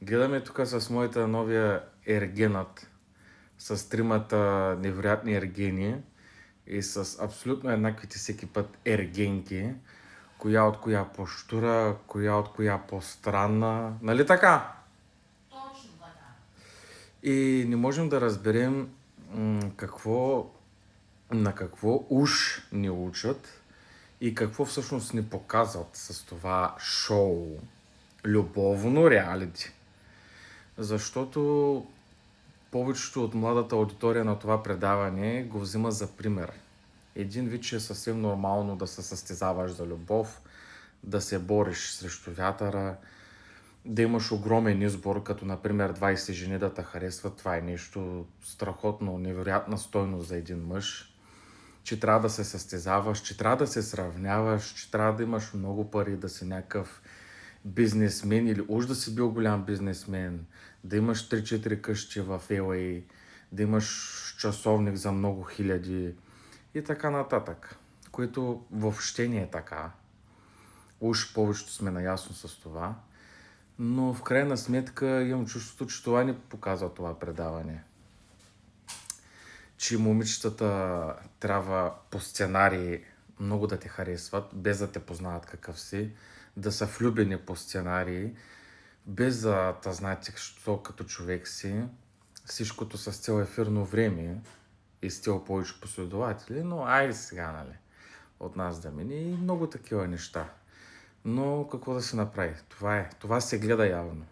Гледаме тук с моята новия ергенът, с тримата невероятни ергени и с абсолютно еднаквите всеки път ергенки, коя от коя по-щура, коя от коя по-странна. Нали така? Точно така. И не можем да разберем на какво уж ни учат и какво всъщност ни показват с това шоу. Любовно реалити. Защото повечето от младата аудитория на това предаване го взима за пример. Един вид, че е съвсем нормално да се състезаваш за любов, да се бориш срещу вятъра, да имаш огромен избор, като например 20 жени да те харесват. Това е нещо страхотно, невероятна стойност за един мъж. Че трябва да се състезаваш, че трябва да се сравняваш, че трябва да имаш много пари, да си някакъв бизнесмен или уж да си бил голям бизнесмен, да имаш 3-4 къщи в LA, да имаш часовник за много хиляди и така нататък, което въобще не е така. Уж повечето сме наясно с това, но в крайна сметка имам чувството, че това ни показва това предаване. Че момичетата трябва по сценарии много да те харесват, без да те познават какъв си, да са влюбени по сценарии, без да знаете що като човек си, всичкото с цел ефирно време и с цел повече последователи, но айде сега, нали, от нас да мине и много такива неща. Но какво да се направи? Това се гледа явно.